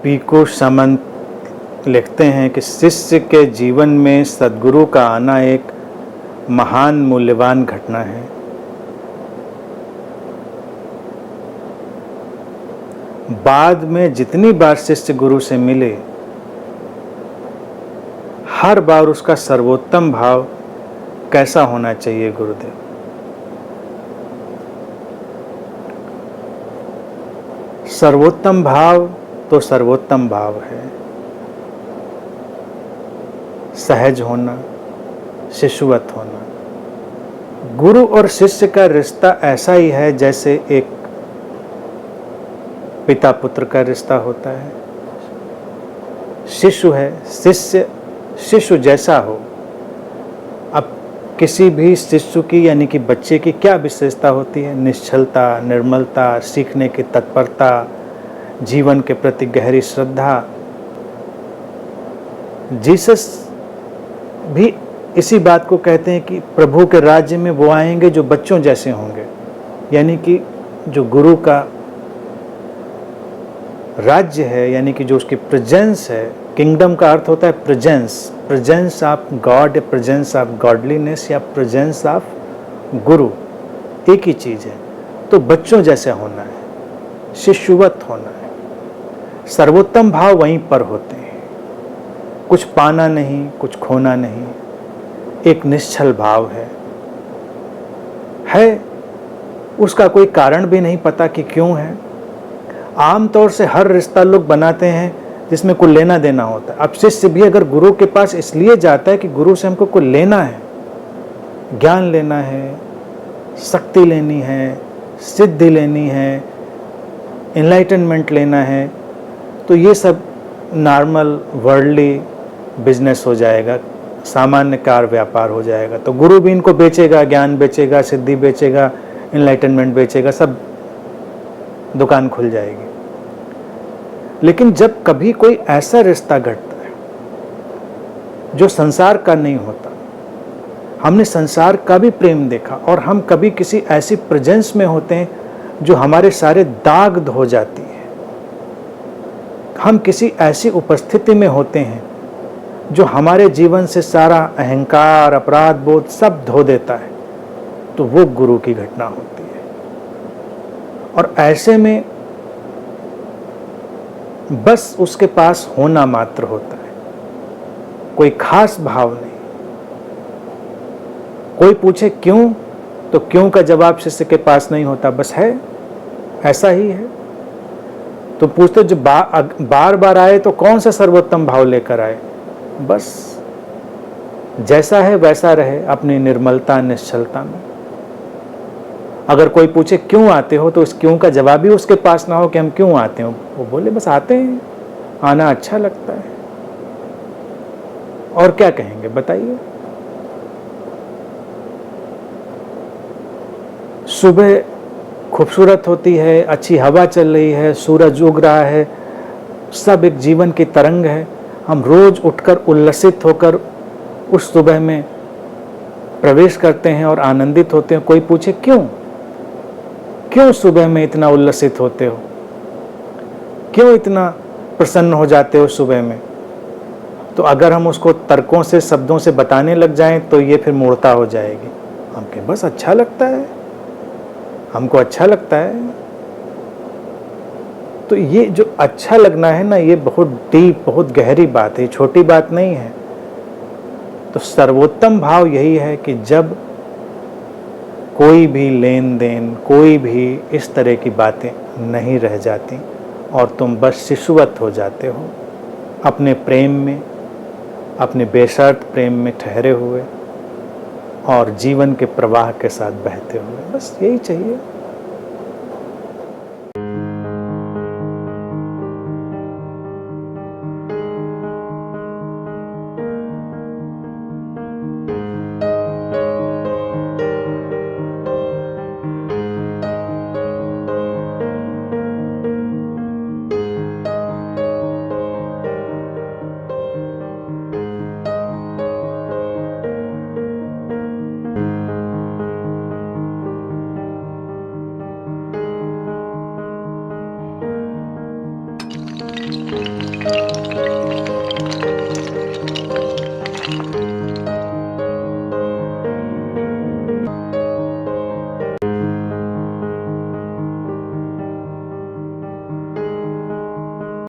पीकू सामंत लिखते हैं कि शिष्य के जीवन में सद्गुरु का आना एक महान मूल्यवान घटना है। बाद में जितनी बार शिष्य गुरु से मिले, हर बार उसका सर्वोत्तम भाव कैसा होना चाहिए गुरुदेव? सर्वोत्तम भाव तो सर्वोत्तम भाव है। सहज होना, शिशुवत होना। गुरु और शिष्य का रिश्ता ऐसा ही है जैसे एक पिता पुत्र का रिश्ता होता है। शिशु है, शिष्य शिशु जैसा हो। अब किसी भी शिशु की यानी कि बच्चे की क्या विशेषता होती है? निश्चलता, निर्मलता, सीखने की तत्परता, जीवन के प्रति गहरी श्रद्धा। जीसस भी इसी बात को कहते हैं कि प्रभु के राज्य में वो आएंगे जो बच्चों जैसे होंगे। यानी कि जो गुरु का राज्य है, यानी कि जो उसकी प्रेजेंस है, किंगडम का अर्थ होता है presence, presence of God, presence of godliness या प्रेजेंस ऑफ गुरु, एक ही चीज़ है। तो बच्चों जैसे होना है, शिशुवत होना है। सर्वोत्तम भाव वहीं पर होते हैं। कुछ पाना नहीं, कुछ खोना नहीं, एक निश्चल भाव है। उसका कोई कारण भी नहीं पता कि क्यों है। आमतौर से हर रिश्ता लोग बनाते हैं जिसमें कुछ लेना देना होता है। अब शिष्य भी अगर गुरु के पास इसलिए जाता है कि गुरु से हमको कुछ लेना है, ज्ञान लेना है, शक्ति लेनी है, सिद्धि लेनी है, एनलाइटनमेंट लेना है, तो ये सब नॉर्मल वर्ल्डली बिजनेस हो जाएगा, सामान्य कार व्यापार हो जाएगा। तो गुरु भी इनको बेचेगा, ज्ञान बेचेगा, सिद्धि बेचेगा, एनलाइटनमेंट बेचेगा, सब दुकान खुल जाएगी। लेकिन जब कभी कोई ऐसा रिश्ता घटता है जो संसार का नहीं होता, हमने संसार का भी प्रेम देखा, और हम कभी किसी ऐसी प्रेजेंस में होते हैं जो हमारे सारे दाग धो जाती है। हम किसी ऐसी उपस्थिति में होते हैं जो हमारे जीवन से सारा अहंकार, अपराध बोध सब धो देता है, तो वो गुरु की घटना होती है। और ऐसे में बस उसके पास होना मात्र होता है, कोई खास भाव नहीं। कोई पूछे क्यों, तो क्यों का जवाब शिष्य के पास नहीं होता, बस है, ऐसा ही है। तो पूछते जो बार बार आए तो कौन सा सर्वोत्तम भाव लेकर आए? बस जैसा है वैसा रहे, अपनी निर्मलता, निश्चलता में। अगर कोई पूछे क्यों आते हो, तो उस क्यों का जवाब भी उसके पास ना हो कि हम क्यों आते हो, वो बोले बस आते हैं, आना अच्छा लगता है। और क्या कहेंगे बताइए? सुबह खूबसूरत होती है, अच्छी हवा चल रही है, सूरज उग रहा है, सब एक जीवन की तरंग है। हम रोज उठकर उल्लसित होकर उस सुबह में प्रवेश करते हैं और आनंदित होते हैं। कोई पूछे क्यों सुबह में इतना उल्लसित होते हो, क्यों इतना प्रसन्न हो जाते हो सुबह में? तो अगर हम उसको तर्कों से, शब्दों से बताने लग जाएं तो ये फिर मूर्खता हो जाएगी। हम कहें बस अच्छा लगता है, हमको अच्छा लगता है। तो ये जो अच्छा लगना है ना, ये बहुत डीप, बहुत गहरी बात है, छोटी बात नहीं है। तो सर्वोत्तम भाव यही है कि जब कोई भी लेन देन, कोई भी इस तरह की बातें नहीं रह जाती और तुम बस शिशुवत हो जाते हो, अपने प्रेम में, अपने बेशर्त प्रेम में ठहरे हुए और जीवन के प्रवाह के साथ बहते हुए, बस यही चाहिए। है।